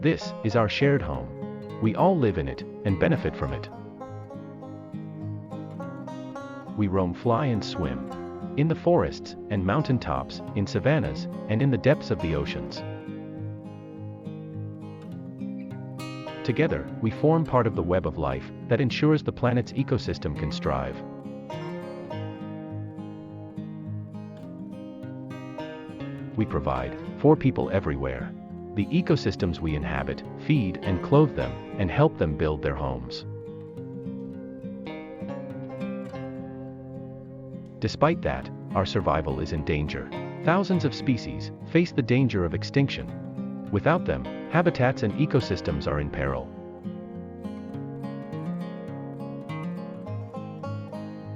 This is our shared home. We all live in it and benefit from it. We roam, fly and swim. In the forests and mountain tops, in savannas, and in the depths of the oceans. Together, we form part of the web of life that ensures the planet's ecosystem can strive. We provide for people everywhere. The ecosystems we inhabit, feed and clothe them, and help them build their homes. Despite that, our survival is in danger. Thousands of species face the danger of extinction. Without them, habitats and ecosystems are in peril.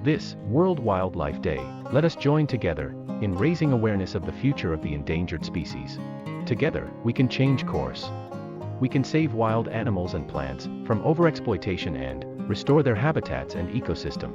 This World Wildlife Day, let us join together in raising awareness of the future of the endangered species. Together, we can change course. We can save wild animals and plants from overexploitation and restore their habitats and ecosystem.